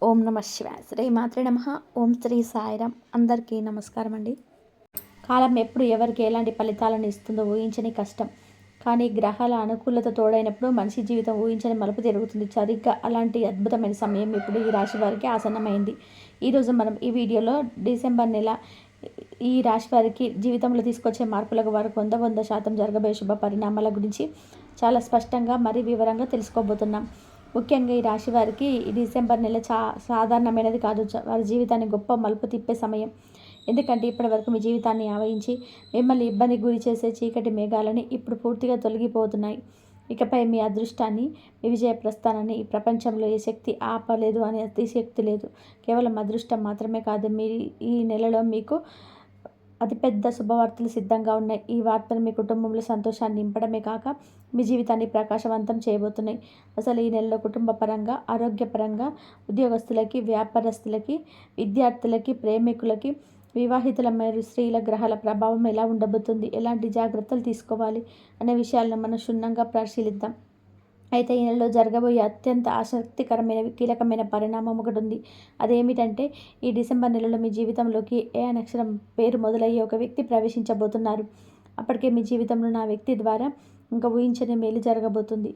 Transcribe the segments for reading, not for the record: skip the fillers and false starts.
ఓం నమ శివాయ. శ్రీ మాత్రే నమః. ఓం శ్రీ సాయిరాం. అందరికీ నమస్కారం అండి. కాలం ఎప్పుడు ఎవరికి ఎలాంటి ఫలితాలను ఇస్తుందో ఊహించని కష్టం. కానీ గ్రహాల అనుకూలత తోడైనప్పుడు మనిషి జీవితం ఊహించని మలుపు తిరుగుతుంది. సరిగ్గా అలాంటి అద్భుతమైన సమయం ఇప్పుడు ఈ రాశి వారికి ఆసన్నమైంది. ఈరోజు మనం ఈ వీడియోలో డిసెంబర్ నెల ఈ రాశి వారికి జీవితంలో తీసుకొచ్చే మార్పులకు వారికి 100% జరగబోయే శుభ పరిణామాల గురించి చాలా స్పష్టంగా మరి వివరంగా తెలుసుకోబోతున్నాం. ముఖ్యంగా ఈ రాశి వారికి ఈ డిసెంబర్ నెల సాధారణమైనది కాదు. వారి జీవితాన్ని గొప్ప మలుపు తిప్పే సమయం. ఎందుకంటే ఇప్పటివరకు మీ జీవితాన్ని ఆవహించి మిమ్మల్ని ఇబ్బందికి గురి చేసే చీకటి మేఘాలని ఇప్పుడు పూర్తిగా తొలగిపోతున్నాయి. ఇకపై మీ అదృష్టాన్ని, మీ విజయ ప్రస్థానాన్ని ఈ ప్రపంచంలో ఏ శక్తి ఆపలేదు అనే అతిశక్తి లేదు. కేవలం అదృష్టం మాత్రమే కాదు, మీరు ఈ నెలలో మీకు అతిపెద్ద శుభవార్తలు సిద్ధంగా ఉన్నాయి. ఈ వార్తలు మీ కుటుంబంలో సంతోషాన్ని నింపడమే కాక మీ జీవితాన్ని ప్రకాశవంతం చేయబోతున్నాయి. అసలు ఈ నెలలో కుటుంబ పరంగా, ఆరోగ్యపరంగా, ఉద్యోగస్తులకి, వ్యాపారస్తులకి, విద్యార్థులకి, ప్రేమికులకి, వివాహితుల మరియు స్త్రీల గ్రహాల ప్రభావం ఎలా ఉండబోతుంది, ఎలాంటి జాగ్రత్తలు తీసుకోవాలి అనే విషయాలను మనం క్షుణ్ణంగా పరిశీలిద్దాం. అయితే ఈ నెలలో జరగబోయే అత్యంత ఆసక్తికరమైన కీలకమైన పరిణామం ఒకటి ఉంది. అదేమిటంటే ఈ డిసెంబర్ నెలలో మీ జీవితంలోకి ఏ అక్షరం పేరు మొదలయ్యే ఒక వ్యక్తి ప్రవేశించబోతున్నారు. అప్పటికే మీ జీవితంలో నా వ్యక్తి ద్వారా ఇంకా ఊహించని మేలు జరగబోతుంది.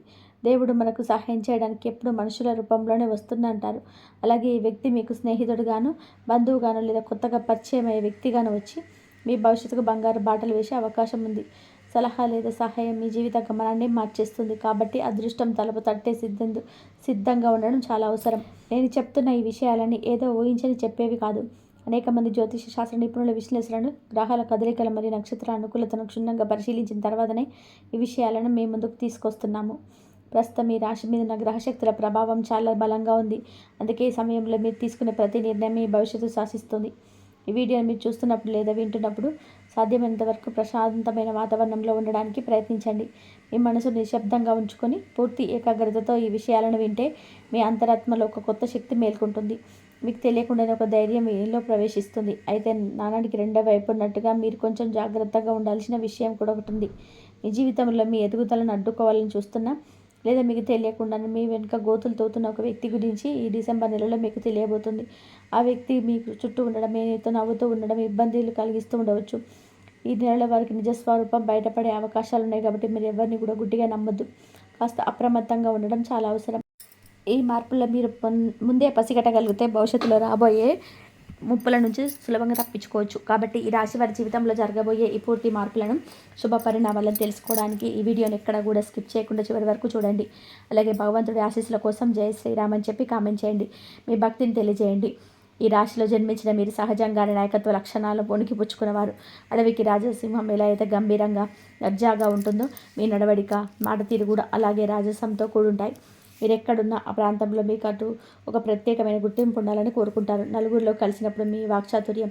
దేవుడు మనకు సహాయం చేయడానికి ఎప్పుడు మనుషుల రూపంలోనే వస్తుందంటారు. అలాగే ఈ వ్యక్తి మీకు స్నేహితుడుగాను, బంధువుగాను లేదా కొత్తగా పరిచయం అయ్యే వ్యక్తిగాను వచ్చి మీ భవిష్యత్తుకు బంగారు బాటలు వేసే అవకాశం ఉంది. సలహా లేదా సహాయం మీ జీవిత గమనాన్ని మార్చేస్తుంది. కాబట్టి అదృష్టం తలుపు తట్టే సిద్ధంగా ఉండడం చాలా అవసరం. నేను చెప్తున్న ఈ విషయాలని ఏదో ఊహించని చెప్పేవి కాదు. అనేక మంది జ్యోతిష శాస్త్ర నిపుణుల విశ్లేషణను, గ్రహాల కదలికల మరియు నక్షత్ర అనుకూలతను క్షుణ్ణంగా పరిశీలించిన తర్వాతనే ఈ విషయాలను మీ ముందుకు తీసుకొస్తున్నాము. ప్రస్తుతం ఈ రాశి మీద ఉన్న గ్రహశక్తుల ప్రభావం చాలా బలంగా ఉంది. అందుకే ఈ సమయంలో మీరు తీసుకునే ప్రతి నిర్ణయం మీ భవిష్యత్తు శాసిస్తుంది. ఈ వీడియోని మీరు చూస్తున్నప్పుడు లేదా వింటున్నప్పుడు సాధ్యమైనంత వరకు ప్రశాంతమైన వాతావరణంలో ఉండడానికి ప్రయత్నించండి. మీ మనసును నిశ్శబ్దంగా ఉంచుకొని పూర్తి ఏకాగ్రతతో ఈ విషయాలను వింటే మీ అంతరాత్మలో ఒక కొత్త శక్తి మేల్కొంటుంది. మీకు తెలియకుండానే ఒక ధైర్యం మీలో ప్రవేశిస్తుంది. అయితే నాణానికి రెండో వైపు ఉన్నట్టుగా మీరు కొంచెం జాగ్రత్తగా ఉండాల్సిన విషయం కూడా ఒకటి ఉంది. మీ జీవితంలో మీ ఎదుగుదలను అడ్డుకోవాలని చూస్తున్నా లేదా మీకు తెలియకుండానే మీ వెనుక గోతులు తోతున్న ఒక వ్యక్తి గురించి ఈ డిసెంబర్ నెలలో మీకు తెలియబోతుంది. ఆ వ్యక్తి మీకు చుట్టూ ఉండడం, మీతో నవ్వుతూ ఉండడం ఇబ్బందులు కలిగిస్తూ ఉండవచ్చు. ఈ నెలలో వారికి నిజస్వరూపం బయటపడే అవకాశాలు ఉన్నాయి. కాబట్టి మీరు ఎవరిని కూడా గుడ్డిగా నమ్మొద్దు. కాస్త అప్రమత్తంగా ఉండడం చాలా అవసరం. ఈ మార్పుల్లో మీరు ముందే పసిగట్టగలిగితే భవిష్యత్తులో రాబోయే ముప్పుల నుంచి సులభంగా తప్పించుకోవచ్చు. కాబట్టి ఈ రాశి వారి జీవితంలో జరగబోయే ఈ పూర్తి మార్పులను, శుభ పరిణామాలను తెలుసుకోవడానికి ఈ వీడియోని ఎక్కడ కూడా స్కిప్ చేయకుండా చివరి వరకు చూడండి. అలాగే భగవంతుడి ఆశీస్సుల కోసం జై శ్రీరామ్ అని చెప్పి కామెంట్ చేయండి. మీ భక్తిని తెలియజేయండి. ఈ రాశిలో జన్మించిన మీరు సహజంగానే నాయకత్వ లక్షణాలు పుచ్చుకున్నవారు. అడవికి రాజసింహం ఎలా అయితే గంభీరంగా దర్జాగా ఉంటుందో మీ నడవడిక, మాట తీరు కూడా అలాగే రాజసంతో కూడుంటాయి. మీరు ఎక్కడున్న ఆ ప్రాంతంలో మీకు అటు ఒక ప్రత్యేకమైన గుర్తింపు ఉండాలని కోరుకుంటారు. నలుగురిలో కలిసినప్పుడు మీ వాక్చాతుర్యం,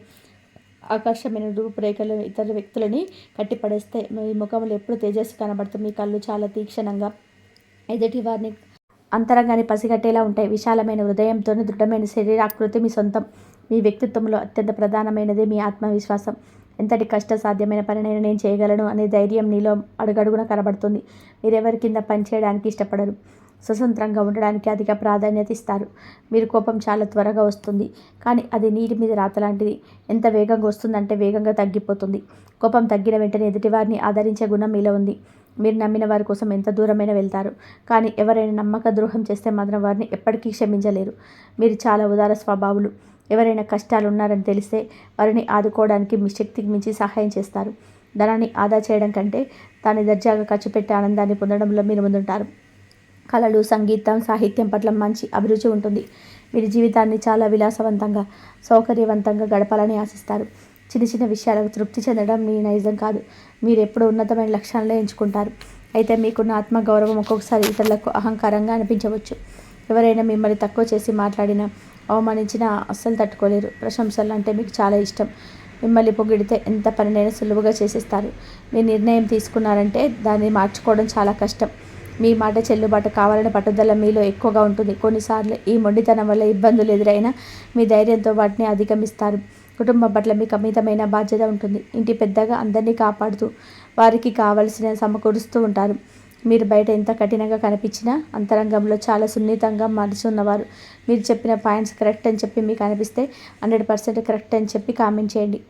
ఆకర్షమైన రూపురేఖలు ఇతర వ్యక్తులని కట్టిపడేస్తే మీ ముఖంలో ఎప్పుడు తేజస్సు కనబడుతుంది. మీ కళ్ళు చాలా తీక్షణంగా ఎదుటి వారిని అంతరంగాన్ని పసిగట్టేలా ఉంటాయి. విశాలమైన హృదయంతో దృఢమైన శరీరాకృతి మీ సొంతం. మీ వ్యక్తిత్వంలో అత్యంత ప్రధానమైనది మీ ఆత్మవిశ్వాసం. ఎంతటి కష్ట సాధ్యమైన పనినైనా నేను చేయగలను అనే ధైర్యం నీలో అడుగడుగున కనబడుతుంది. మీరెవరి కింద పనిచేయడానికి ఇష్టపడరు. స్వతంత్రంగా ఉండడానికి అధిక ప్రాధాన్యత ఇస్తారు. మీరు కోపం చాలా త్వరగా వస్తుంది, కానీ అది నీటి మీద రాత లాంటిది. ఎంత వేగంగా వస్తుందంటే వేగంగా తగ్గిపోతుంది. కోపం తగ్గిన వెంటనే ఎదుటివారిని ఆదరించే గుణం మీలో ఉంది. మీరు నమ్మిన వారి కోసం ఎంత దూరమైనా వెళ్తారు. కానీ ఎవరైనా నమ్మక ద్రోహం చేస్తే మాత్రం వారిని ఎప్పటికీ క్షమించలేరు. మీరు చాలా ఉదార స్వభావులు. ఎవరైనా కష్టాలు ఉన్నారని తెలిస్తే వారిని ఆదుకోవడానికి మీ శక్తికి మించి సహాయం చేస్తారు. ధనాన్ని ఆదా చేయడం కంటే దాన్ని దర్జాగా ఖర్చు పెట్టే ఆనందాన్ని పొందడంలో మీరు ముందుంటారు. కళలు, సంగీతం, సాహిత్యం పట్ల మంచి అభిరుచి ఉంటుంది. మీరు జీవితాన్ని చాలా విలాసవంతంగా, సౌకర్యవంతంగా గడపాలని ఆశిస్తారు. చిన్న చిన్న విషయాలకు తృప్తి చెందడం మీ నైజం కాదు. మీరు ఎప్పుడూ ఉన్నతమైన లక్ష్యాలనే ఎంచుకుంటారు. అయితే మీకున్న ఆత్మగౌరవం ఒక్కొక్కసారి ఇతరులకు అహంకారంగా అనిపించవచ్చు. ఎవరైనా మిమ్మల్ని తక్కువ చేసి మాట్లాడినా, అవమానించినా అస్సలు తట్టుకోలేరు. ప్రశంసలు అంటే మీకు చాలా ఇష్టం. మిమ్మల్ని పొగిడితే ఎంత పనినైనా సులువుగా చేసేస్తారు. మీ నిర్ణయం తీసుకున్నారంటే దాన్ని మార్చుకోవడం చాలా కష్టం. మీ మాట చెల్లుబాటు కావాలనే పట్టుదల మీలో ఎక్కువగా ఉంటుంది. కొన్నిసార్లు ఈ మొండితనం వల్ల ఇబ్బందులు ఎదురైనా మీ ధైర్యంతో వాటిని అధిగమిస్తారు. కుటుంబం పట్ల మీకు అమితమైన బాధ్యత ఉంటుంది. ఇంటి పెద్దగా అందరినీ కాపాడుతూ వారికి కావలసిన సమకూరుస్తూ ఉంటారు. మీరు బయట ఎంత కఠినంగా కనిపించినా అంతరంగంలో చాలా సున్నితంగా మనసు ఉన్నవారు. మీరు చెప్పిన పాయింట్స్ కరెక్ట్ అని చెప్పి మీకు అనిపిస్తే 100% కరెక్ట్ అని చెప్పి కామెంట్ చేయండి.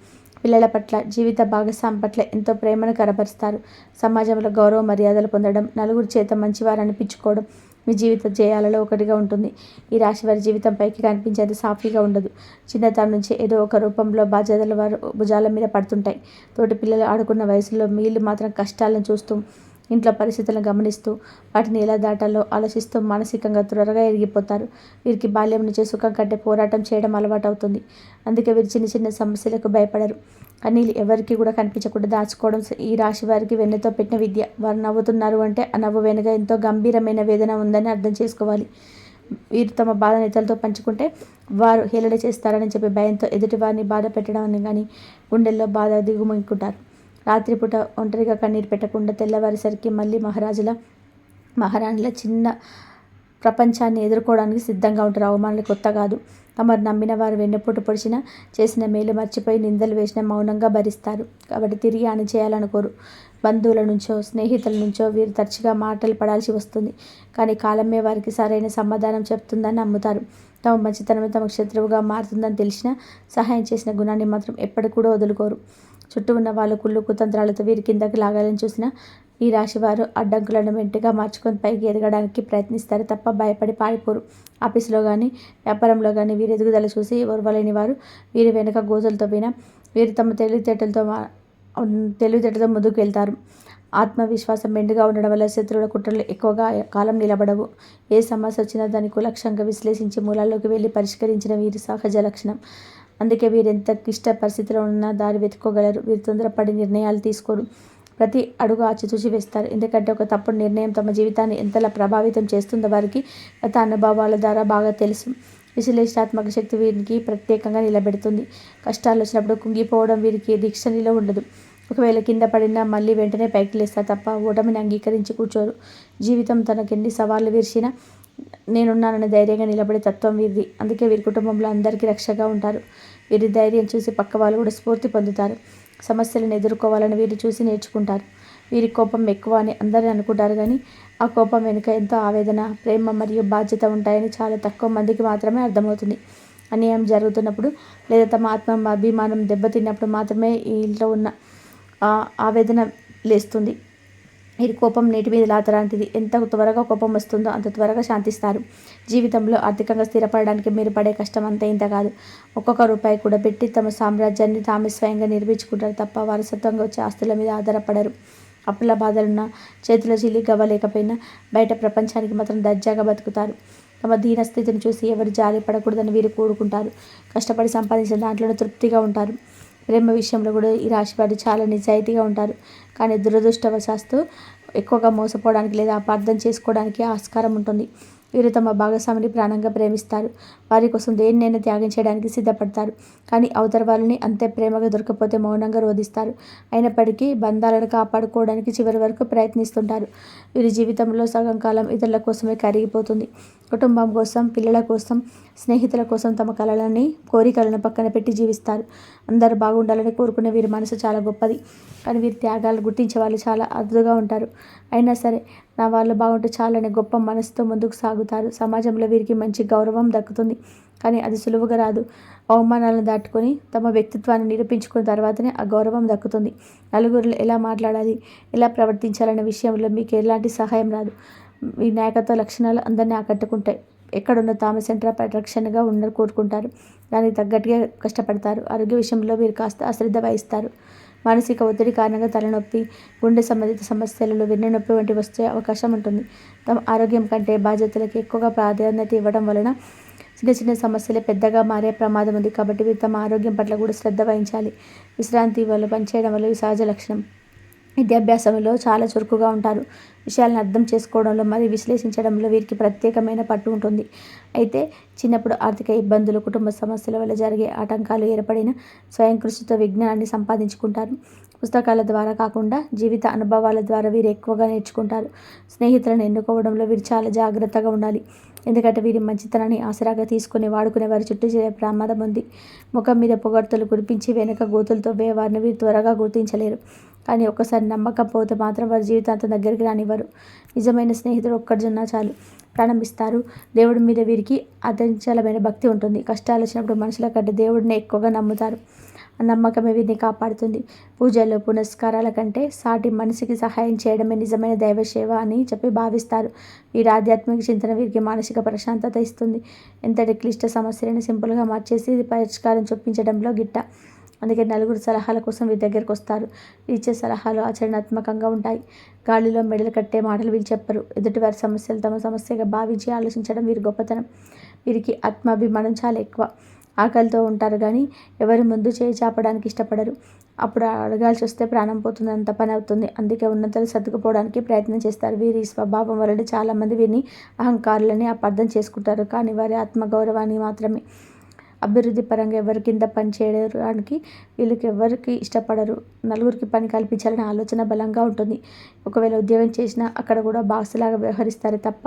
పిల్లల పట్ల, జీవిత భాగస్వామి పట్ల ఎంతో ప్రేమను కనబరుస్తారు. సమాజంలో గౌరవ మర్యాదలు పొందడం, నలుగురి చేత మంచివారు అనిపించుకోవడం మీ జీవిత జయాలలో ఒకటిగా ఉంటుంది. ఈ రాశి వారి జీవితం పైకి కనిపించేది సాఫీగా ఉండదు. చిన్నతనం నుంచి ఏదో ఒక రూపంలో బాధ్యతలు వారు భుజాల మీద పడుతుంటాయి. తోటి పిల్లలు ఆడుకున్న వయసులో వీళ్ళు మాత్రం కష్టాలను చూస్తూ, ఇంట్లో పరిస్థితులను గమనిస్తూ, వాటిని ఎలా దాటాలో ఆలోచిస్తూ మానసికంగా త్వరగా ఎరిగిపోతారు. వీరికి బాల్యం నుంచే సుఖం కంటే పోరాటం చేయడం అలవాటు అవుతుంది. అందుకే వీరు చిన్న చిన్న సమస్యలకు భయపడరు. కన్నీళ్ళు ఎవరికి కూడా కనిపించకుండా దాచుకోవడం ఈ రాశి వారికి వెన్నతో పెట్టిన విద్య. వారు నవ్వుతున్నారు అంటే ఆ నవ్వు వెనుక ఎంతో గంభీరమైన వేదన ఉందని అర్థం చేసుకోవాలి. వీరు తమ బాధను ఇతరులతో పంచుకుంటే వారు హేళన చేస్తారని చెప్పి భయంతో ఎదుటి వారిని బాధ పెట్టడం కానీ గుండెల్లో బాధ దిగుముకుంటారు. రాత్రిపూట ఒంటరిగా కన్నీరు పెట్టకుండా తెల్లవారేసరికి మళ్ళీ మహారాణిల చిన్న ప్రపంచాన్ని ఎదుర్కోవడానికి సిద్ధంగా ఉంటారు. అవమానాలు కొత్త కాదు. తమరు నమ్మిన వారు వెన్నుపోటు పొడిచినా, చేసిన మేలు మర్చిపోయి నిందలు వేసినా మౌనంగా భరిస్తారు. కాబట్టి తిరిగి అని చేయాలనుకోరు. బంధువుల నుంచో, స్నేహితుల నుంచో వీరు తరచుగా మాటలు పడాల్సి వస్తుంది. కానీ కాలమే వారికి సరైన సమాధానం చెప్తుందని నమ్ముతారు. తమ మంచితనమే తమకు శత్రువుగా మారుతుందని తెలిసినా సహాయం చేసిన గుణాన్ని మాత్రం ఎప్పటికి కూడా వదులుకోరు. చుట్టూ ఉన్న వాళ్ళు కుళ్ళు కుతంత్రాలతో వీరి కిందకి లాగాలని చూసినా ఈ రాశివారు అడ్డంకులను మెంటుగా మార్చుకొని పైకి ఎదగడానికి ప్రయత్నిస్తారు తప్ప భయపడి పారిపోరు. ఆఫీసులో కానీ, వ్యాపారంలో కానీ వీరి ఎదుగుదల చూసి ఓర్వలేని వారు వీరి వెనుక గోతులతో పోయినా వీరు తమ తెలివితేటలతో ముందుకు వెళ్తారు. ఆత్మవిశ్వాసం మెండుగా ఉండడం వల్ల శత్రువుల కుట్రలు ఎక్కువగా కాలం నిలబడవు. ఏ సమస్య వచ్చినా దాన్ని కులక్షంగా విశ్లేషించి మూలాల్లోకి వెళ్ళి పరిష్కరించిన వీరి సహజ లక్షణం. అందుకే వీరు ఎంత క్లిష్ట పరిస్థితిలో ఉన్నా దారి వెతుక్కోగలరు. వీరు తొందరపడి నిర్ణయాలు తీసుకోరు. ప్రతి అడుగు ఆచితూచి వేస్తారు. ఎందుకంటే ఒక తప్పుడు నిర్ణయం తమ జీవితాన్ని ఎంతలా ప్రభావితం చేస్తుందో వారికి గత అనుభవాల ద్వారా బాగా తెలుసు. విశ్లేషణాత్మక శక్తి వీరికి ప్రత్యేకంగా నిలబెడుతుంది. కష్టాలు వచ్చినప్పుడు కుంగిపోవడం వీరికి డిక్షనరీలో ఉండదు. ఒకవేళ కింద పడినా మళ్ళీ వెంటనే పైకి లేస్తారు తప్ప ఓటమిని అంగీకరించి కూర్చోరు. జీవితం తనకెన్ని సవాళ్లు విరిచినా నేనున్నానని ధైర్యంగా నిలబడే తత్వం వీరిది. అందుకే వీరి కుటుంబంలో అందరికీ రక్షగా ఉంటారు. వీరి ధైర్యం చూసి పక్క వాళ్ళు కూడా స్ఫూర్తి పొందుతారు. సమస్యలను ఎదుర్కోవాలని వీరు చూసి నేర్చుకుంటారు. వీరి కోపం ఎక్కువ అని అందరూ అనుకుంటారు కానీ ఆ కోపం వెనుక ఎంతో ఆవేదన, ప్రేమ మరియు బాధ్యత ఉంటాయని చాలా తక్కువ మందికి మాత్రమే అర్థమవుతుంది. అన్యాయం జరుగుతున్నప్పుడు లేదా తమ అభిమానం దెబ్బతిన్నప్పుడు మాత్రమే ఈ ఇంట్లో ఉన్న ఆవేదన లేస్తుంది. వీరి కోపం నీటి మీద లాతలాంటిది. ఎంత త్వరగా కోపం వస్తుందో అంత త్వరగా శాంతిస్తారు. జీవితంలో ఆర్థికంగా స్థిరపడడానికి మీరు పడే కష్టం అంత ఇంత కాదు. ఒక్కొక్క రూపాయి కూడా పెట్టి తమ సామ్రాజ్యాన్ని తామే స్వయంగా నిర్మించుకుంటారు తప్ప వారసత్వంగా వచ్చే ఆస్తుల మీద ఆధారపడరు. అప్పుల బాధలున్నా, చేతిలో చిల్లి గవ్వలేకపోయినా బయట ప్రపంచానికి మాత్రం దర్జాగా బతుకుతారు. తమ దీనస్థితిని చూసి ఎవరు జాలి పడకూడదని వీరు కూడుకుంటారు. కష్టపడి సంపాదించిన దాంట్లోనే తృప్తిగా ఉంటారు. ప్రేమ విషయంలో కూడా ఈ రాశి వారు చాలా నిజాయితీగా ఉంటారు. కానీ దురదృష్టవశాత్తు ఎక్కువగా మోసపోవడానికి లేదా అపార్థం చేసుకోవడానికి ఆస్కారం ఉంటుంది. వీరు తమ భాగస్వామిని ప్రాణంగా ప్రేమిస్తారు. వారి కోసం దేన్నైనా త్యాగం చేయడానికి సిద్ధపడతారు. కానీ అవతల వాళ్ళని అంతే ప్రేమగా దొరకకపోతే మౌనంగా రోధిస్తారు. అయినప్పటికీ బంధాలను కాపాడుకోవడానికి చివరి వరకు ప్రయత్నిస్తుంటారు. వీరి జీవితంలో సగం కాలం ఇతరుల కోసమే కరిగిపోతుంది. కుటుంబం కోసం, పిల్లల కోసం, స్నేహితుల కోసం తమ కలలని, కోరికలను పక్కన పెట్టి జీవిస్తారు. అందరూ బాగుండాలని కోరుకునే వీరి మనసు చాలా గొప్పది. కానీ వీరి త్యాగాలు గుర్తించే వాళ్ళు చాలా అరుదుగా ఉంటారు. అయినా సరే నా వాళ్ళు బాగుంటే చాలని గొప్ప మనసుతో ముందుకు సాగుతారు. సమాజంలో వీరికి మంచి గౌరవం దక్కుతుంది. కానీ అది సులువుగా రాదు. అవమానాలను దాటుకొని తమ వ్యక్తిత్వాన్ని నిరూపించుకున్న తర్వాతనే ఆ గౌరవం దక్కుతుంది. నలుగురిలో ఎలా మాట్లాడాలి, ఎలా ప్రవర్తించాలనే విషయంలో మీకు ఎలాంటి సహాయం రాదు. ఈ నాయకత్వ లక్షణాలు అందరినీ ఆకట్టుకుంటాయి. ఎక్కడున్న తాము సెంటర్ ఆఫ్ అట్రాక్షన్గా కోరుకుంటారు. దానికి తగ్గట్టుగా కష్టపడతారు. ఆరోగ్య విషయంలో వీరు కాస్త అశ్రద్ధ వహిస్తారు. మానసిక ఒత్తిడి కారణంగా తలనొప్పి, గుండె సంబంధిత సమస్యలలో వెన్నునొప్పి వంటి వచ్చే అవకాశం ఉంటుంది. తమ ఆరోగ్యం కంటే బాధ్యతలకు ఎక్కువగా ప్రాధాన్యత ఇవ్వడం వలన చిన్న చిన్న సమస్యలే పెద్దగా మారే ప్రమాదం ఉంది. కాబట్టి వీరు తమ ఆరోగ్యం పట్ల కూడా శ్రద్ధ వహించాలి. విశ్రాంతి వల్ల పనిచేయడం వల్ల సహజ లక్షణం. విద్యాభ్యాసంలో చాలా చురుకుగా ఉంటారు. విషయాలను అర్థం చేసుకోవడంలో మరియు విశ్లేషించడంలో వీరికి ప్రత్యేకమైన పట్టు ఉంటుంది. అయితే చిన్నప్పుడు ఆర్థిక ఇబ్బందులు, కుటుంబ సమస్యల వల్ల జరిగే ఆటంకాలు ఏర్పడిన స్వయం కృషితో విజ్ఞానాన్ని సంపాదించుకుంటారు. పుస్తకాల ద్వారా కాకుండా జీవిత అనుభవాల ద్వారా వీరు ఎక్కువగా నేర్చుకుంటారు. స్నేహితులను ఎన్నుకోవడంలో వీరు చాలా జాగ్రత్తగా ఉండాలి. ఎందుకంటే వీరి మంచితనాన్ని ఆసరాగా తీసుకుని వాడుకునే వారి చుట్టూ చేరే ప్రమాదం ఉంది. ముఖం మీద పొగడ్తలు కురిపించి వెనక గోతులతో వారిని వీరు త్వరగా గుర్తించలేరు. కానీ ఒక్కసారి నమ్మకం పోతే మాత్రం వారి జీవితాంతం దగ్గరికి రానివ్వరు. ఇవ్వరు. నిజమైన స్నేహితుడు ఒక్కడున్నా చాలు, ప్రాణం ఇస్తారు. దేవుడి మీద వీరికి అచంచలమైన భక్తి ఉంటుంది. కష్టాలు వచ్చినప్పుడు మనుషుల కంటే దేవుడిని ఎక్కువగా నమ్ముతారు. ఆ నమ్మకమే వీరిని కాపాడుతుంది. పూజలు పునస్కారాల కంటే సాటి మనిషికి సహాయం చేయడమే నిజమైన దైవసేవ అని చెప్పి భావిస్తారు. వీరి ఆధ్యాత్మిక చింతన వీరికి మానసిక ప్రశాంతత ఇస్తుంది. ఎంతటి క్లిష్ట సమస్యలను సింపుల్గా మార్చేసి పరిష్కారం చూపించడంలో గిట్ట. అందుకే నలుగురు సలహాల కోసం వీరి దగ్గరకు వస్తారు. ఇచ్చే సలహాలు ఆచరణాత్మకంగా ఉంటాయి. గాలిలో మెడలు కట్టే మాటలు వీరు చెప్పరు. ఎదుటివారి సమస్యలు తమ సమస్యగా భావించి ఆలోచించడం వీరి గొప్పతనం. వీరికి ఆత్మాభిమానం చాలా ఎక్కువ. ఆకలితో ఉంటారు కానీ ఎవరి ముందు చేయి చాపడానికి ఇష్టపడరు. అప్పుడు అడగాల్సి వస్తే ప్రాణం పోతుంది, అంత పని అవుతుంది. అందుకే ఉన్నతలు సర్దుకుపోవడానికి ప్రయత్నం చేస్తారు. వీరి స్వభావం వలన చాలామంది వీరిని అహంకారులని అపార్థం చేసుకుంటారు. కానీ వారి ఆత్మగౌరవాన్ని మాత్రమే. అభివృద్ధి పరంగా ఎవరి కింద పని చేయడానికి వీళ్ళకి ఎవరికి ఇష్టపడరు. నలుగురికి పని కల్పించాలనే ఆలోచన బలంగా ఉంటుంది. ఒకవేళ ఉద్యోగం చేసినా అక్కడ కూడా బాసులాగా వ్యవహరిస్తారు తప్ప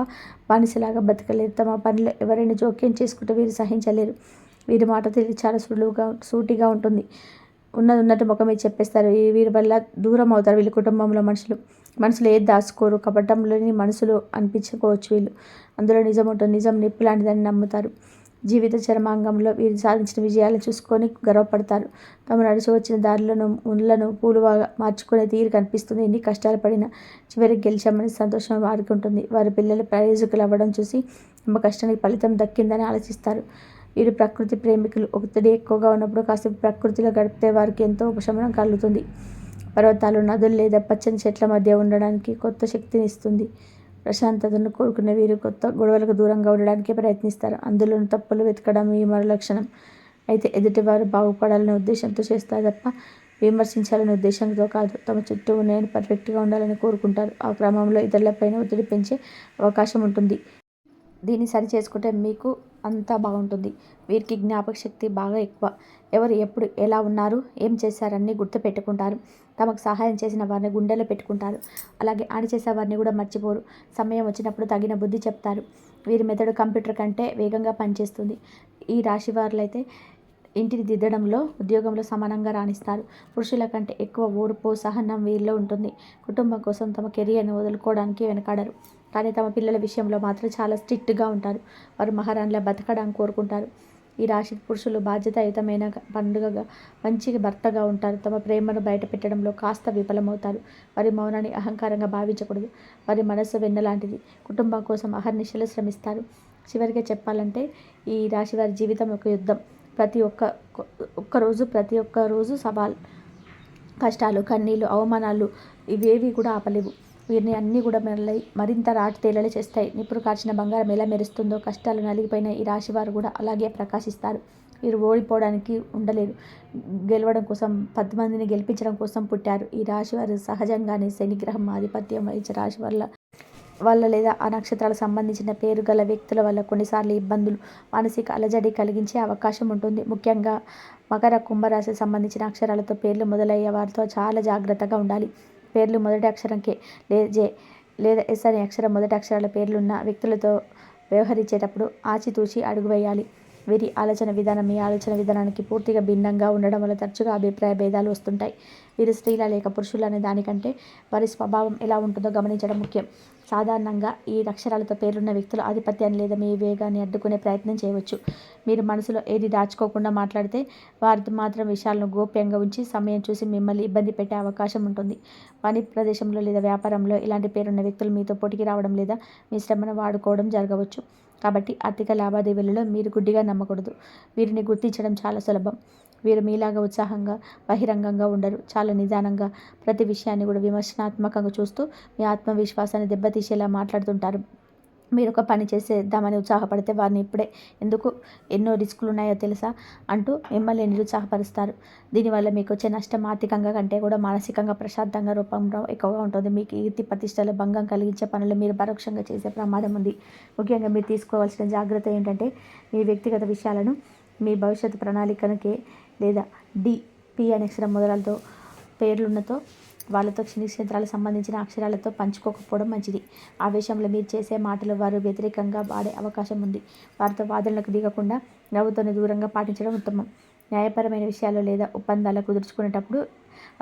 బానిసలాగా బతకలేరు. తమ పనిలో ఎవరైనా జోక్యం చేసుకుంటే వీరు సహించలేరు. వీరి మాట తెలివి చాలా సూటిగా ఉంటుంది. ఉన్నది ఉన్నట్టు ముఖం మీద చెప్పేస్తారు. వీరి వల్ల దూరం అవుతారు వీళ్ళ కుటుంబంలో మనుషులు ఏది దాచుకోరు. కపటంలోని మనుషులు అనిపించుకోవచ్చు వీళ్ళు. అందులో నిజం ఉంటుంది. నిజం నిప్పు లాంటిదని నమ్ముతారు. జీవిత చరమాంగంలో వీరు సాధించిన విజయాలను చూసుకొని గర్వపడతారు. తాము నడిచి వచ్చిన దారులను ముళ్ళను పూలుగా మార్చుకునే తీరు కనిపిస్తుంది. ఎన్ని కష్టాలు పడినా చివరికి గెలిచామని సంతోషం వారికి ఉంటుంది. వారి పిల్లలు ప్రయోజకులు అవ్వడం చూసి తమ కష్టానికి ఫలితం దక్కిందని ఆలోచిస్తారు. వీరు ప్రకృతి ప్రేమికులు. ఒత్తిడి ఎక్కువగా ఉన్నప్పుడు కాసేపు ప్రకృతిలో గడిపితే వారికి ఎంతో ఉపశమనం కలుగుతుంది. పర్వతాలు, నదులు లేదా పచ్చని చెట్ల మధ్య ఉండడానికి కొత్త శక్తిని ఇస్తుంది. ప్రశాంతతను కోరుకునే వీరు కొత్త గొడవలకు దూరంగా ఉండడానికి ప్రయత్నిస్తారు. అందులోని తప్పులు వెతకడం ఈ మరో లక్షణం. అయితే ఎదుటివారు బాగుపడాలనే ఉద్దేశంతో చేస్తారు తప్ప విమర్శించాలనే ఉద్దేశంతో కాదు. తమ చుట్టూ నేను పర్ఫెక్ట్గా ఉండాలని కోరుకుంటారు. ఆ క్రమంలో ఇతరులపైన ఒత్తిడి పెంచే అవకాశం ఉంటుంది. దీన్ని సరి చేసుకుంటే మీకు అంతా బాగుంటుంది. వీరికి జ్ఞాపక శక్తి బాగా ఎక్కువ. ఎవరు ఎప్పుడు ఎలా ఉన్నారు, ఏం చేశారన్నీ గుర్తు పెట్టుకుంటారు. తమకు సహాయం చేసిన వారిని గుండెలో పెట్టుకుంటారు. అలాగే హాని చేసే వారిని కూడా మర్చిపోరు. సమయం వచ్చినప్పుడు తగిన బుద్ధి చెప్తారు. వీరి మెదడు కంప్యూటర్ కంటే వేగంగా పనిచేస్తుంది. ఈ రాశి వారులైతే ఇంటిని దిద్దడంలో, ఉద్యోగంలో సమానంగా రాణిస్తారు. పురుషుల కంటే ఎక్కువ ఓర్పు, సహనం వీరిలో ఉంటుంది. కుటుంబం కోసం తమ కెరియర్ని వదులుకోవడానికి వెనకాడరు. కానీ తమ పిల్లల విషయంలో మాత్రం చాలా స్ట్రిక్ట్గా ఉంటారు. వారు మహారాణిలా బతకడానికి కోరుకుంటారు. ఈ రాశి పురుషులు బాధ్యతాయుతమైన పండుగగా మంచి భర్తగా ఉంటారు. తమ ప్రేమను బయట పెట్టడంలో కాస్త విఫలమవుతారు. వారి మౌనాన్ని అహంకారంగా భావించకూడదు. వారి మనస్సు వెన్నలాంటిది. కుటుంబం కోసం అహర్నిశలు శ్రమిస్తారు. చివరిగా చెప్పాలంటే ఈ రాశి వారి జీవితం ఒక యుద్ధం. ప్రతి ఒక్క రోజు సవాల్, కష్టాలు, కన్నీళ్ళు, అవమానాలు ఇవేవి కూడా ఆపలేవు. వీరిని అన్నీ కూడా మరింత రాటు తేలలు చేస్తాయి. నిప్పుడు కాచిన బంగారం ఎలా మెరుస్తుందో కష్టాలు నలిగిపోయిన ఈ రాశివారు కూడా అలాగే ప్రకాశిస్తారు. వీరు ఓడిపోవడానికి ఉండలేరు. గెలవడం కోసం, 10 మందిని గెలిపించడం కోసం పుట్టారు. ఈ రాశివారు సహజంగానే శనిగ్రహం ఆధిపత్యం వహించే రాశి వల్ల లేదా ఆ నక్షత్రాలకు సంబంధించిన పేరు గల వ్యక్తుల వల్ల కొన్నిసార్లు ఇబ్బందులు, మానసిక అలజడి కలిగించే అవకాశం ఉంటుంది. ముఖ్యంగా మకర, కుంభరాశికి సంబంధించిన అక్షరాలతో పేర్లు మొదలయ్యే వారితో చాలా జాగ్రత్తగా ఉండాలి. పేర్లు మొదటి అక్షరం కే జే లేదా ఎస్ అనే అక్షరం మొదటి అక్షరాల పేర్లున్న వ్యక్తులతో వ్యవహరించేటప్పుడు ఆచితూచి అడుగు వేయాలి. వీరి ఆలోచన విధానం మీ ఆలోచన విధానానికి పూర్తిగా భిన్నంగా ఉండడం వల్ల తరచుగా అభిప్రాయ భేదాలు వస్తుంటాయి. వీరు స్త్రీల లేక పురుషులు అనే దానికంటే వారి స్వభావం ఎలా ఉంటుందో గమనించడం ముఖ్యం. సాధారణంగా ఈ అక్షరాలతో పేర్లున్న వ్యక్తులు ఆధిపత్యాన్ని లేదా మీ వేగాన్ని అడ్డుకునే ప్రయత్నం చేయవచ్చు. మీరు మనసులో ఏది దాచుకోకుండా మాట్లాడితే వారితో మాత్రం విషయాలను గోప్యంగా ఉంచి సమయం చూసి మిమ్మల్ని ఇబ్బంది పెట్టే అవకాశం ఉంటుంది. పని ప్రదేశంలో లేదా వ్యాపారంలో ఇలాంటి పేరున్న వ్యక్తులు మీతో పోటీకి రావడం లేదా మీ శ్రమను వాడుకోవడం జరగవచ్చు. కాబట్టి ఆర్థిక లావాదేవీలలో మీరు గుడ్డిగా నమ్మకూడదు. వీరిని గుర్తించడం చాలా సులభం. వీరు మీలాగా ఉత్సాహంగా, బహిరంగంగా ఉండరు. చాలా నిదానంగా, ప్రతి విషయాన్ని కూడా విమర్శనాత్మకంగా చూస్తూ మీ ఆత్మవిశ్వాసాన్ని దెబ్బతీసేలా మాట్లాడుతుంటారు. మీరు ఒక పని చేసేద్దామని ఉత్సాహపడితే వారిని ఇప్పుడే ఎందుకు, ఎన్నో రిస్కులు ఉన్నాయో తెలుసా అంటూ మిమ్మల్ని నిరుత్సాహపరుస్తారు. దీనివల్ల మీకు వచ్చే నష్టం ఆర్థికంగా కంటే కూడా మానసికంగా ప్రశాంతంగా రూపంలో ఎక్కువగా ఉంటుంది. మీకు కీర్తి ప్రతిష్టలు భంగం కలిగించే పనులు మీరు పరోక్షంగా చేసే ప్రమాదం ఉంది. ముఖ్యంగా మీరు తీసుకోవాల్సిన జాగ్రత్త ఏంటంటే మీ వ్యక్తిగత విషయాలను మీ భవిష్యత్తు ప్రణాళికనకే లేదా పి అనే అక్షరం మొదలతో పేర్లున్నతో వాళ్ళతో క్షేత్రాలకు సంబంధించిన అక్షరాలతో పంచుకోకపోవడం మంచిది. ఆవేశంలో మీరు చేసే మాటలు వారు వ్యతిరేకంగా వాడే అవకాశం ఉంది. వారితో వాదనలకు దిగకుండా నవ్వుతోనే దూరంగా పాటించడం ఉత్తమం. న్యాయపరమైన విషయాలు లేదా ఒప్పందాలు కుదుర్చుకునేటప్పుడు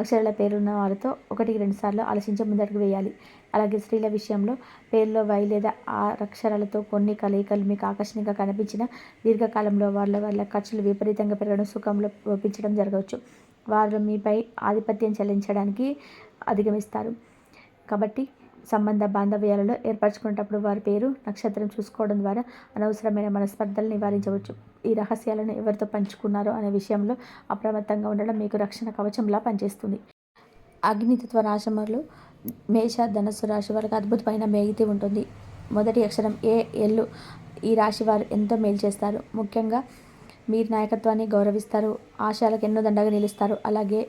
అక్షరాల పేరున్న వారితో 1-2 సార్లు ఆలోచించి ముందడుగు వేయాలి. అలాగే స్త్రీల విషయంలో పేరులో వై లేదా ఆర్ అక్షరాలతో కొన్ని కలయికలు మీకు ఆకర్షణీయంగా కనిపించిన దీర్ఘకాలంలో వాళ్ళ ఖర్చులు విపరీతంగా పెరగడం, సుఖంలో లోపించడం జరగవచ్చు. వారు మీపై ఆధిపత్యం చెల్లించడానికి అధిగమిస్తారు. కాబట్టి సంబంధ బాంధవ్యాలలో ఏర్పరచుకునేటప్పుడు వారి పేరు, నక్షత్రం చూసుకోవడం ద్వారా అనవసరమైన మనస్పర్ధలు నివారించవచ్చు. ఈ రహస్యాలను ఎవరితో పంచుకున్నారో అనే విషయంలో అప్రమత్తంగా ఉండడం మీకు రక్షణ కవచంలా పనిచేస్తుంది. అగ్నితత్వ రాశులు మేష, ధనస్సు రాశి వారికి అద్భుతమైన మేగితి ఉంటుంది. మొదటి అక్షరం ఏ, ఎల్లు ఈ రాశి వారు ఎంతో మేలు చేస్తారు. ముఖ్యంగా మీరు నాయకత్వాన్ని గౌరవిస్తారు, ఆశయాలకు ఎన్నో దండగా నిలుస్తారు. అలాగే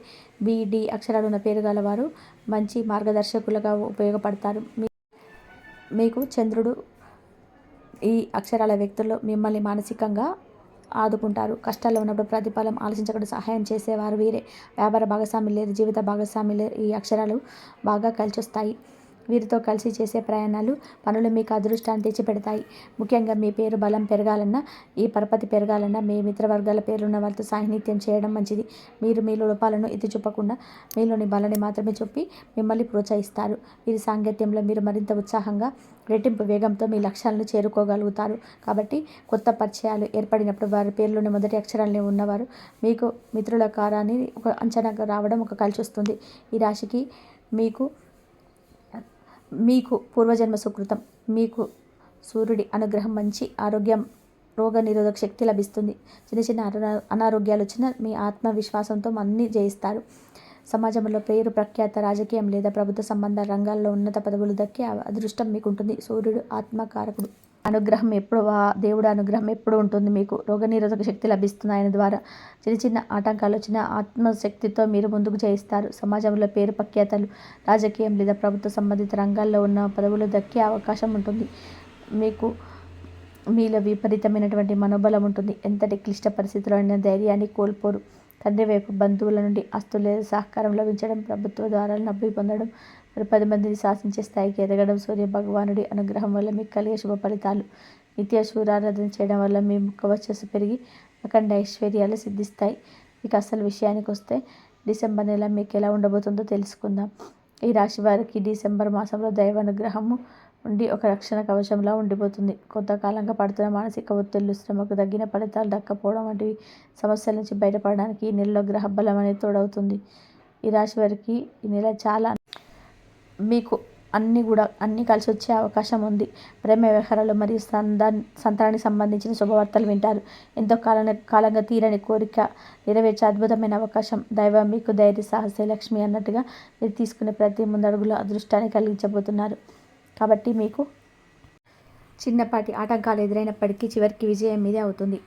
బి, డి అక్షరాలు ఉన్న పేరు గల వారు మంచి మార్గదర్శకులుగా ఉపయోగపడతారు. మీకు చంద్రుడు ఈ అక్షరాల వ్యక్తుల్లో మిమ్మల్ని మానసికంగా ఆదుకుంటారు. కష్టాల్లో ఉన్నప్పుడు ప్రతిఫలం ఆలోచించకుండా సహాయం చేసేవారు వీరే. వ్యాపార భాగస్వామి లేదా జీవిత భాగస్వామి ఈ అక్షరాలు బాగా కలిసొస్తాయి. వీరితో కలిసి చేసే ప్రయాణాలు, పనులు మీకు అదృష్టాన్ని తెచ్చిపెడతాయి. ముఖ్యంగా మీ పేరు బలం పెరగాలన్నా, ఈ పరపతి పెరగాలన్నా మీ మిత్రవర్గాల పేర్లున్న వారితో సాన్నిహిత్యం చేయడం మంచిది. మీరు మీలో లోపాలను ఎత్తి చూపకుండా మీలోని బలాన్ని మాత్రమే చూపి మిమ్మల్ని ప్రోత్సహిస్తారు. వీరి సాంగత్యంలో మీరు మరింత ఉత్సాహంగా, రెట్టింపు వేగంతో మీ లక్ష్యాలను చేరుకోగలుగుతారు. కాబట్టి కొత్త పరిచయాలు ఏర్పడినప్పుడు వారి పేర్లోని మొదటి అక్షరాలని ఉన్నవారు మీకు మిత్రుల కారాన్ని ఒక అంచనాగా రావడం ఒక కలిసి వస్తుంది. ఈ రాశికి మీకు పూర్వజన్మ సుకృతం. మీకు సూర్యుడి అనుగ్రహం, మంచి ఆరోగ్యం, రోగ నిరోధక శక్తి లభిస్తుంది. చిన్న అనారోగ్యాలు వచ్చినా మీ ఆత్మవిశ్వాసంతో అన్నీ జయిస్తారు. సమాజంలో పేరు ప్రఖ్యాత, రాజకీయం లేదా ప్రభుత్వ సంబంధ రంగాల్లో ఉన్నత పదవులు దక్కే అదృష్టం మీకుంటుంది. సూర్యుడు ఆత్మకారకుడు. దేవుడు అనుగ్రహం ఎప్పుడు ఉంటుంది. మీకు రోగనిరోధక శక్తి లభిస్తుంది ఆయన ద్వారా. చిన్న ఆటంకాలు వచ్చిన ఆత్మశక్తితో మీరు ముందుకు చేయిస్తారు. సమాజంలో పేరు ప్రఖ్యాతలు, రాజకీయం లేదా ప్రభుత్వ సంబంధిత రంగాల్లో ఉన్న పదవులు దక్కే అవకాశం ఉంటుంది. మీలో విపరీతమైనటువంటి మనోబలం ఉంటుంది. ఎంతటి క్లిష్ట పరిస్థితుల్లో అయినా ధైర్యాన్ని కోల్పోరు. తండ్రి వైపు బంధువుల నుండి ఆస్తులు లేదా సహకారం లభించడం, ప్రభుత్వ ద్వారా నవ్వి పొందడం, 10 మందిని శాసించే స్థాయికి ఎదగడం సూర్య భగవానుడి అనుగ్రహం వల్ల మీకు కలిగే శుభ ఫలితాలు. నిత్య సూర్యారాధన చేయడం వల్ల మీ ముఖ వర్చస్సు పెరిగి అఖండ ఐశ్వర్యాలు సిద్ధిస్తాయి. ఇక అసలు విషయానికి వస్తే డిసెంబర్ నెల మీకు ఎలా ఉండబోతుందో తెలుసుకుందాం. ఈ రాశి వారికి డిసెంబర్ మాసంలో దైవ అనుగ్రహము ఉండి ఒక రక్షణ కవచంలా ఉండిపోతుంది. కొంతకాలంగా పడుతున్న మానసిక ఒత్తిళ్లు, శ్రమకు తగ్గిన ఫలితాలు దక్కపోవడం వంటివి సమస్యల నుంచి బయటపడడానికి ఈ నెలలో గ్రహ బలం అనేది తోడవుతుంది. ఈ రాశి వారికి ఈ నెల చాలా మీకు అన్నీ కలిసి వచ్చే అవకాశం ఉంది. ప్రేమ వ్యవహారాలు మరియు సంతానానికి సంబంధించిన శుభవార్తలు వింటారు. ఎంతో కాలంగా తీరని కోరిక నెరవేర్చే అద్భుతమైన అవకాశం. దైవం మీకు ధైర్య సాహసే లక్ష్మి అన్నట్టుగా మీరు తీసుకునే ప్రతి ముందడుగులో అదృష్టాన్ని కలిగించబోతున్నారు. కాబట్టి మీకు చిన్నపాటి ఆటంకాలు ఎదురైనప్పటికీ చివరికి విజయం మీదే అవుతుంది.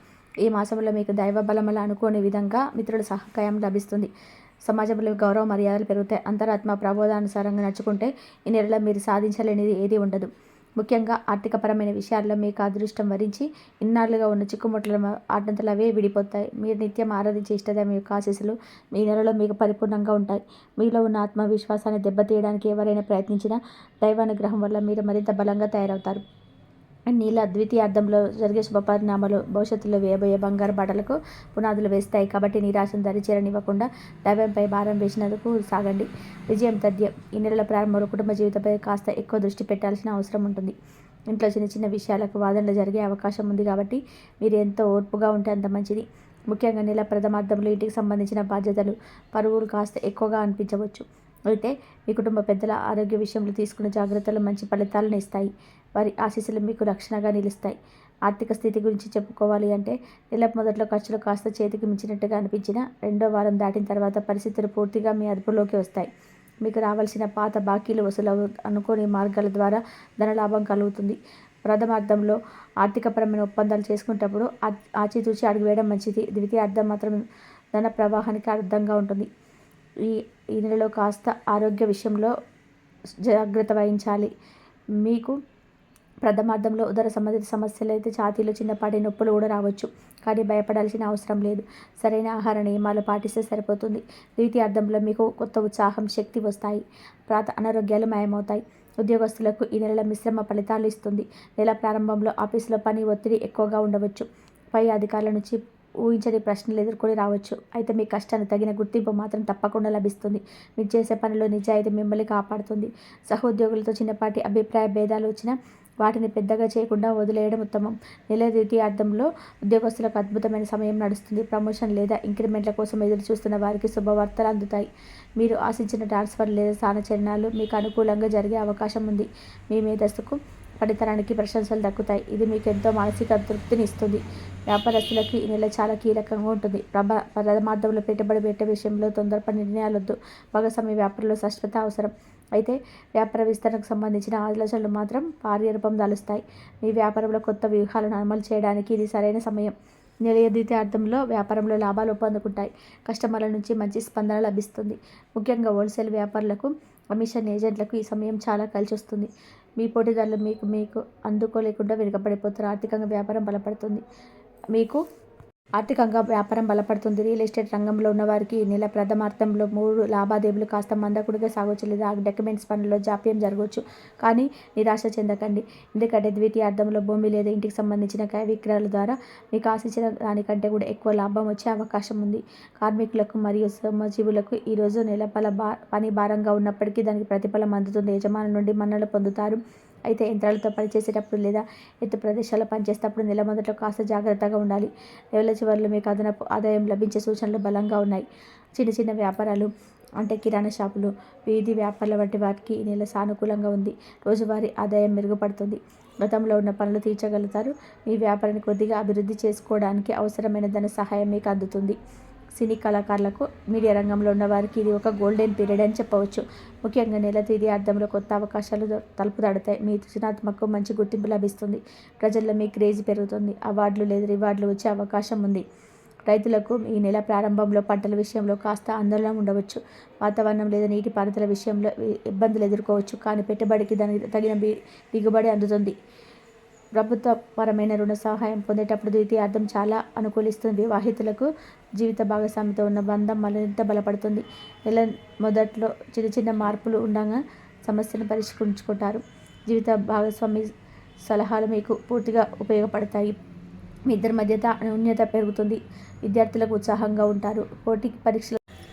ఈ మాసంలో మీకు దైవ బలమల అనుకోని విధంగా మిత్రుల సహకారం లభిస్తుంది. సమాజంలో గౌరవ మర్యాదలు పెరుగుతాయి. అంతరాత్మ ప్రబోధానుసారంగా నడుచుకుంటే ఈ నెలలో మీరు సాధించలేనిది ఏది ఉండదు. ముఖ్యంగా ఆర్థికపరమైన విషయాల్లో మీకు అదృష్టం వరించి ఇన్నాళ్లుగా ఉన్న చిక్కుముట్ల ఆటంతలు అవే విడిపోతాయి. మీరు నిత్యం ఆరాధించే ఇష్టదైవం యొక్క ఆశీస్సులు ఈ నెలలో మీకు పరిపూర్ణంగా ఉంటాయి. మీలో ఉన్న ఆత్మవిశ్వాసాన్ని దెబ్బతీయడానికి ఎవరైనా ప్రయత్నించినా దైవానుగ్రహం వల్ల మీరు మరింత బలంగా తయారవుతారు. నీళ్ళ ద్వితీయార్థంలో జరిగే శుభపరిణామాలు భవిష్యత్తులో వేయబోయే బంగారు బాటలకు పునాదులు వేస్తాయి. కాబట్టి నిరాశను దరిచేరనివ్వకుండా దైవంపై భారం వేసినందుకు సాగండి. విజయం తథ్యం. ఈ నెలల ప్రారంభంలో కుటుంబ జీవితంపై కాస్త ఎక్కువ దృష్టి పెట్టాల్సిన అవసరం ఉంటుంది. ఇంట్లో చిన్న విషయాలకు వాదనలు జరిగే అవకాశం ఉంది. కాబట్టి మీరు ఎంతో ఓర్పుగా ఉంటే అంత మంచిది. ముఖ్యంగా నెల ప్రథమార్థంలో ఇంటికి సంబంధించిన బాధ్యతలు, పరుగులు కాస్త ఎక్కువగా అనిపించవచ్చు. అయితే మీ కుటుంబ పెద్దల ఆరోగ్య విషయంలో తీసుకున్న జాగ్రత్తలు మంచి ఫలితాలను ఇస్తాయి. వారి ఆశీస్సులు మీకు రక్షణగా నిలుస్తాయి. ఆర్థిక స్థితి గురించి చెప్పుకోవాలి అంటే నెల మొదట్లో ఖర్చులు కాస్త చేతికి మించినట్టుగా అనిపించినా రెండో వారం దాటిన తర్వాత పరిస్థితులు పూర్తిగా మీ అదుపులోకి వస్తాయి. మీకు రావాల్సిన పాత బాకీలు వసూలు అనుకోని మార్గాల ద్వారా ధనలాభం కలుగుతుంది. ప్రథమార్థంలో ఆర్థికపరమైన ఒప్పందాలు చేసుకునేటప్పుడు ఆచితూచి అడుగు వేయడం మంచిది. ద్వితీయార్థం మాత్రం ధన ప్రవాహానికి అర్థంగా ఉంటుంది. ఈ నెలలో కాస్త ఆరోగ్య విషయంలో జాగ్రత్త వహించాలి. మీకు ప్రథమార్థంలో ఉదర సంబంధిత సమస్యలు అయితే ఛాతీలో చిన్నపాటి నొప్పులు కూడా రావచ్చు. కానీ భయపడాల్సిన అవసరం లేదు. సరైన ఆహార నియమాలు పాటిస్తే సరిపోతుంది. ద్వితీయార్థంలో మీకు కొత్త ఉత్సాహం, శక్తి వస్తాయి. అనారోగ్యాలు మాయమవుతాయి. ఉద్యోగస్తులకు ఈ నెల మిశ్రమ ఫలితాలు ఇస్తుంది. నెల ప్రారంభంలో ఆఫీసులో పని ఒత్తిడి ఎక్కువగా ఉండవచ్చు. పై అధికారుల నుంచి ఊహించని ప్రశ్నలు ఎదుర్కొని రావచ్చు. అయితే మీ కష్టానికి తగిన గుర్తింపు మాత్రం తప్పకుండా లభిస్తుంది. మీరు చేసే పనిలో నిజాయితీ మిమ్మల్ని కాపాడుతుంది. సహోద్యోగులతో చిన్నపాటి అభిప్రాయ భేదాలు వచ్చినా వాటిని పెద్దగా చేయకుండా వదిలేయడం ఉత్తమం. నెల ద్వితీయార్థంలో ఉద్యోగస్తులకు అద్భుతమైన సమయం నడుస్తుంది. ప్రమోషన్ లేదా ఇంక్రిమెంట్ల కోసం ఎదురు చూస్తున్న వారికి శుభవార్తలు అందుతాయి. మీరు ఆశించిన ట్రాన్స్ఫర్ లేదా స్థానచలనాలు మీకు అనుకూలంగా జరిగే అవకాశం ఉంది. మీ మేధస్సుకు పనితనానికి ప్రశంసలు దక్కుతాయి. ఇది మీకు ఎంతో మానసిక తృప్తిని ఇస్తుంది. వ్యాపారస్తులకి ఈ నెల చాలా కీలకంగా ఉంటుంది. ప్రథమార్థంలో పెట్టుబడి పెట్టే విషయంలో తొందరపడి నిర్ణయాలొద్దు. భాగస్వామి వ్యాపారంలో స్పష్టత అవసరం. అయితే వ్యాపార విస్తరణకు సంబంధించిన ఆలోచనలు మాత్రం కార్యరూపం దాలుస్తాయి. మీ వ్యాపారంలో కొత్త వ్యూహాలను అమలు చేయడానికి ఇది సరైన సమయం. నెల ద్వితీయార్థంలో వ్యాపారంలో లాభాలు పొందుకుంటాయి. కస్టమర్ల నుంచి మంచి స్పందన లభిస్తుంది. ముఖ్యంగా హోల్సేల్ వ్యాపారులకు, కమిషన్ ఏజెంట్లకు ఈ సమయం చాలా కలిసొస్తుంది. మీ పోటీదారులు మీకు అందుకోలేకుండా వెనుకబడిపోతారు. ఆర్థికంగా వ్యాపారం బలపడుతుంది. రియల్ ఎస్టేట్ రంగంలో ఉన్నవారికి ఈ నెల ప్రథమార్థంలో 3 లావాదేవీలు కాస్త మందకొడిగా సాగొచ్చు లేదా డాక్యుమెంట్స్ పనుల్లో జాప్యం జరగవచ్చు. కానీ నిరాశ చెందకండి. ఎందుకంటే ద్వితీయార్థంలో భూమి లేదా ఇంటికి సంబంధించిన క్రయ విక్రయాల ద్వారా మీకు ఆశించిన దానికంటే కూడా ఎక్కువ లాభం వచ్చే అవకాశం ఉంది. కార్మికులకు మరియు శ్రమజీవులకు ఈరోజు నెల పని భారంగా ఉన్నప్పటికీ దానికి ప్రతిఫలం అందుతుంది. యజమానుల నుండి మన్ననలు పొందుతారు. అయితే యంత్రాలతో పనిచేసేటప్పుడు లేదా ఎత్తు ప్రదేశాల్లో పనిచేసేటప్పుడు నెల మొదట్లో కాస్త జాగ్రత్తగా ఉండాలి. నెల చివరిలో మీకు అదనపు ఆదాయం లభించే సూచనలు బలంగా ఉన్నాయి. చిన్న వ్యాపారాలు అంటే కిరాణా షాపులు, వీధి వ్యాపారాల వంటి వాటికి ఈ నెల సానుకూలంగా ఉంది. రోజువారీ ఆదాయం మెరుగుపడుతుంది. గతంలో ఉన్న పనులు తీర్చగలుగుతారు. మీ వ్యాపారాన్ని కొద్దిగా అభివృద్ధి చేసుకోవడానికి అవసరమైన ధన సహాయం మీకు అందుతుంది. సినీ కళాకారులకు, మీడియా రంగంలో ఉన్న వారికి ఇది ఒక గోల్డెన్ పీరియడ్ అని చెప్పవచ్చు. ముఖ్యంగా నెల ద్వితీయార్థంలో కొత్త అవకాశాలు తలుపు తడతాయి. మీ సృజనాత్మకకు మంచి గుర్తింపు లభిస్తుంది. ప్రజల్లో మీ క్రేజ్ పెరుగుతుంది. అవార్డులు లేదా రివార్డులు వచ్చే అవకాశం ఉంది. రైతులకు ఈ నెల ప్రారంభంలో పంటల విషయంలో కాస్త ఆందోళన ఉండవచ్చు. వాతావరణం లేదా నీటిపారుదల విషయంలో ఇబ్బందులు ఎదుర్కోవచ్చు. కానీ పెట్టుబడికి దానికి తగిన దిగుబడి అందుతుంది. ప్రభుత్వపరమైన రుణ సహాయం పొందేటప్పుడు ద్వితీయార్థం చాలా అనుకూలిస్తుంది. వివాహితులకు జీవిత భాగస్వామితో ఉన్న బంధం మరింత బలపడుతుంది. నెల మొదట్లో చిన్న మార్పులు ఉండగా సమస్యను పరిష్కరించుకుంటారు. జీవిత భాగస్వామి సలహాలు మీకు పూర్తిగా ఉపయోగపడతాయి. మీ ఇద్దరి మధ్య అన్యోన్యత పెరుగుతుంది. విద్యార్థులకు ఉత్సాహంగా ఉంటారు.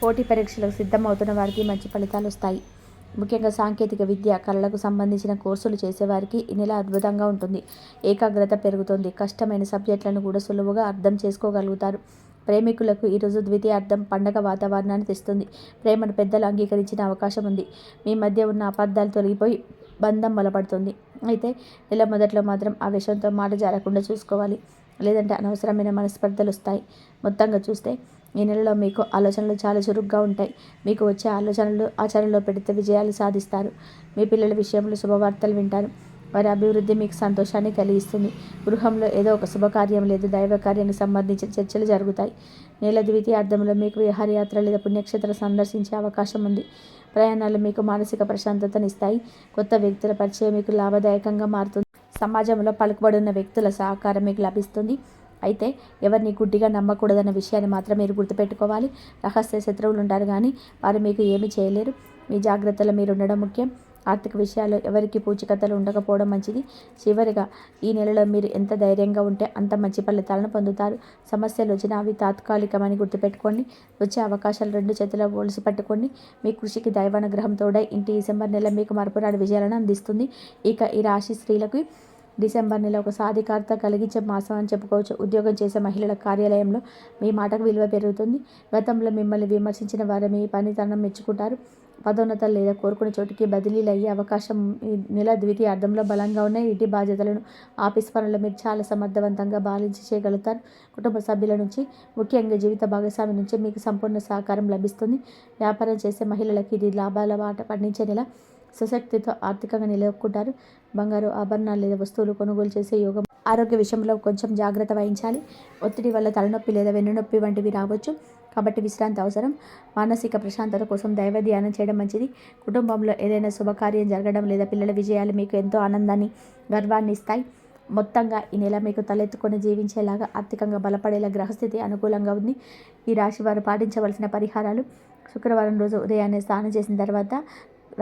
పోటీ పరీక్షలకు సిద్ధమవుతున్న వారికి మంచి ఫలితాలు వస్తాయి. ముఖ్యంగా సాంకేతిక విద్య, కళలకు సంబంధించిన కోర్సులు చేసేవారికి ఈ నెల అద్భుతంగా ఉంటుంది. ఏకాగ్రత పెరుగుతుంది. కష్టమైన సబ్జెక్టులను కూడా సులువుగా అర్థం చేసుకోగలుగుతారు. ప్రేమికులకు ఈరోజు ద్వితీయార్థం పండగ వాతావరణాన్ని తెస్తుంది. ప్రేమను పెద్దలు అంగీకరించిన అవకాశం ఉంది. మీ మధ్య ఉన్న అపార్థాలు తొలగిపోయి బంధం బలపడుతుంది. అయితే నెల మొదట్లో మాత్రం ఆవేశంతో మాట జారకుండా చూసుకోవాలి. లేదంటే అనవసరమైన మనస్పర్ధలు వస్తాయి. మొత్తంగా చూస్తే ఈ నెలలో మీకు ఆలోచనలు చాలా చురుగ్గా ఉంటాయి. మీకు వచ్చే ఆలోచనలు ఆచరణలో పెడితే విజయాలు సాధిస్తారు. మీ పిల్లల విషయంలో శుభవార్తలు వింటారు. వారి అభివృద్ధి మీకు సంతోషాన్ని కలిగిస్తుంది. గృహంలో ఏదో ఒక శుభకార్యం లేదా దైవ కార్యానికి సంబంధించిన చర్చలు జరుగుతాయి. నెల ద్వితీయార్థంలో మీకు విహారయాత్ర లేదా పుణ్యక్షేత్రం సందర్శించే అవకాశం ఉంది. ప్రయాణాలు మీకు మానసిక ప్రశాంతతనిస్తాయి. కొత్త వ్యక్తుల పరిచయం మీకు లాభదాయకంగా మారుతుంది. సమాజంలో పలుకుబడి ఉన్న వ్యక్తుల సహకారం మీకు లభిస్తుంది. అయితే ఎవరిని గుడ్డిగా నమ్మకూడదన్న విషయాన్ని మాత్రం మీరు గుర్తుపెట్టుకోవాలి. రహస్య శత్రువులు ఉంటారు కానీ వారు మీకు ఏమీ చేయలేరు. మీ జాగ్రత్తలో మీరు ఉండడం ముఖ్యం. ఆర్థిక విషయాల్లో ఎవరికి పూచికత్తలు ఉండకపోవడం మంచిది. చివరిగా ఈ నెలలో మీరు ఎంత ధైర్యంగా ఉంటే అంత మంచి ఫలితాలను పొందుతారు. సమస్యలు వచ్చినా అవి తాత్కాలికమని గుర్తుపెట్టుకోండి. వచ్చే అవకాశాలు 2 చేతుల ఒలిసి పట్టుకోండి. మీ కృషికి దైవానుగ్రహం తోడై డిసెంబర్ నెల మీకు మరపురాని విజయాలను అందిస్తుంది. ఇక ఈ రాశి స్త్రీలకు డిసెంబర్ నెల ఒక సాధికారత కలిగించే మాసం అని చెప్పుకోవచ్చు. ఉద్యోగం చేసే మహిళల కార్యాలయంలో మీ మాటకు విలువ పెరుగుతుంది. గతంలో మిమ్మల్ని విమర్శించిన వారు మీ పనితనం మెచ్చుకుంటారు. పదోన్నతలు లేదా కోరుకునే చోటికి బదిలీలు అయ్యే అవకాశం ఈ నెల ద్వితీయార్థంలో బలంగా ఉన్నాయి. ఇంటి బాధ్యతలను, ఆఫీస్ పనులు మీరు చాలా సమర్థవంతంగా బాలించి చేయగలుగుతారు. కుటుంబ సభ్యుల నుంచి, ముఖ్యంగా జీవిత భాగస్వామి నుంచి మీకు సంపూర్ణ సహకారం లభిస్తుంది. వ్యాపారం చేసే మహిళలకు ఇది లాభాల బాట పండించే నెల. సుశక్తితో ఆర్థికంగా నిలదొక్కుంటారు. బంగారు ఆభరణాలు లేదా వస్తువులు కొనుగోలు చేసే యోగం. ఆరోగ్య విషయంలో కొంచెం జాగ్రత్త వహించాలి. ఒత్తిడి వల్ల తలనొప్పి లేదా వెన్నునొప్పి వంటివి రావచ్చు. కాబట్టి విశ్రాంతి అవసరం. మానసిక ప్రశాంతత కోసం దైవ ధ్యానం చేయడం మంచిది. కుటుంబంలో ఏదైనా శుభకార్యం జరగడం లేదా పిల్లల విజయాలు మీకు ఎంతో ఆనందాన్ని, గర్వాన్ని ఇస్తాయి. మొత్తంగా ఈ నెల మీకు తలెత్తుకొని జీవించేలాగా, ఆర్థికంగా బలపడేలా గ్రహస్థితి అనుకూలంగా ఉంది. ఈ రాశి వారు పాటించవలసిన పరిహారాలు: శుక్రవారం రోజు ఉదయాన్నే స్నానం చేసిన తర్వాత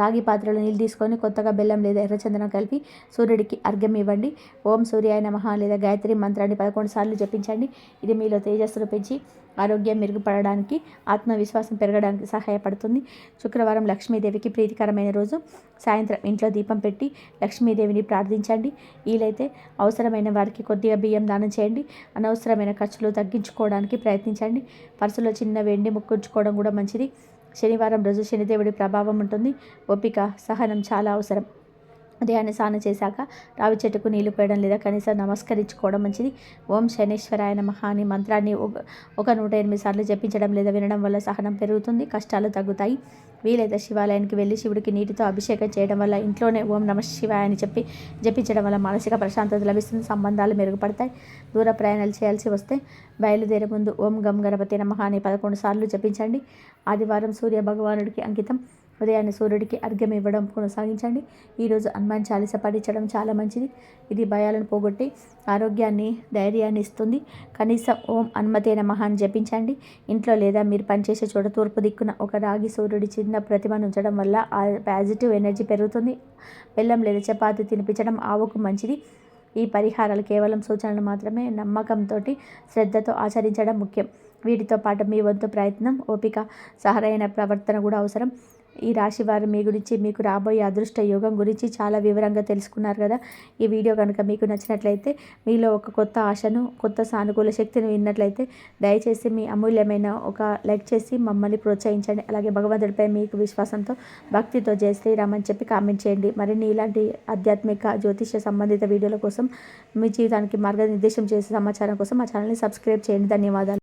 రాగి పాత్రలో నీళ్ళు తీసుకొని కొత్తగా బెల్లం లేదా ఎర్రచందనం కలిపి సూర్యుడికి అర్ఘ్యం ఇవ్వండి. ఓం సూర్యాయ నమః లేదా గాయత్రి మంత్రాన్ని 11 సార్లు జపించండి. ఇది మీలో తేజస్సును పెంచి ఆరోగ్యం మెరుగుపడడానికి, ఆత్మవిశ్వాసం పెరగడానికి సహాయపడుతుంది. శుక్రవారం లక్ష్మీదేవికి ప్రీతికరమైన రోజు. సాయంత్రం ఇంట్లో దీపం పెట్టి లక్ష్మీదేవిని ప్రార్థించండి. వీలైతే అవసరమైన వారికి కొద్దిగా బియ్యం దానం చేయండి. అనవసరమైన ఖర్చులు తగ్గించుకోవడానికి ప్రయత్నించండి. పర్సులో చిన్న వెండి ముక్కుంచుకోవడం కూడా మంచిది. శనివారం రోజు శనిదేవుడి ప్రభావం ఉంటుంది. ఓపిక, సహనం చాలా అవసరం. ఉదయాన్నే స్నానం చేశాక రావి చెట్టుకు నీళ్లు పోయడం లేదా కనీసం నమస్కరించుకోవడం మంచిది. ఓం శనీశ్వరాయ నమః అని మంత్రాన్ని ఒక 108 సార్లు జపించడం లేదా వినడం వల్ల సహనం పెరుగుతుంది, కష్టాలు తగ్గుతాయి. వీలైతే శివాలయానికి వెళ్ళి శివుడికి నీటితో అభిషేకం చేయడం వల్ల, ఇంట్లోనే ఓం నమః శివాయ అని చెప్పి జపించడం వల్ల మానసిక ప్రశాంతత లభిస్తుంది, సంబంధాలు మెరుగుపడతాయి. దూర ప్రయాణాలు చేయాల్సి వస్తే బయలుదేరే ముందు ఓం గం గణపతి నమః అని 11 సార్లు జపించండి. ఆదివారం సూర్య భగవానుడికి అంకితం. ఉదయాన్నే సూర్యుడికి అర్ఘ్యం ఇవ్వడం కొనసాగించండి. ఈరోజు హనుమాన్ చాలీస పఠించడం చాలా మంచిది. ఇది భయాలను పోగొట్టి ఆరోగ్యాన్ని, ధైర్యాన్ని ఇస్తుంది. కనీసం ఓం హనుమతే నమః అని జపించండి. ఇంట్లో లేదా మీరు పనిచేసే చోట తూర్పు దిక్కున ఒక రాగి సూర్యుడి చిన్న ప్రతిమను ఉంచడం వల్ల ఆ పాజిటివ్ ఎనర్జీ పెరుగుతుంది. బెల్లం లేదా చపాతి తినిపించడం ఆవుకు మంచిది. ఈ పరిహారాలు కేవలం సూచనలు మాత్రమే. నమ్మకంతో, శ్రద్ధతో ఆచరించడం ముఖ్యం. వీటితో పాటు మీ వంతు ప్రయత్నం, ఓపిక, సరైన ప్రవర్తన కూడా అవసరం. ఈ రాశి వారు మీ గురించి, మీకు రాబోయే అదృష్ట యోగం గురించి చాలా వివరంగా తెలుసుకున్నారు కదా. ఈ వీడియో కనుక మీకు నచ్చినట్లయితే, మీలో ఒక కొత్త ఆశను, కొత్త సానుకూల శక్తిని విన్నట్లయితే దయచేసి మీ అమూల్యమైన ఒక లైక్ చేసి మమ్మల్ని ప్రోత్సహించండి. అలాగే భగవంతుడిపై మీకు విశ్వాసంతో, భక్తితో జై శ్రీరామ్ అని చెప్పి కామెంట్ చేయండి. మరిన్ని ఇలాంటి ఆధ్యాత్మిక, జ్యోతిష సంబంధిత వీడియోల కోసం, మీ జీవితానికి మార్గనిర్దేశం చేసే సమాచారం కోసం మా ఛానల్ని సబ్స్క్రైబ్ చేయండి. ధన్యవాదాలు.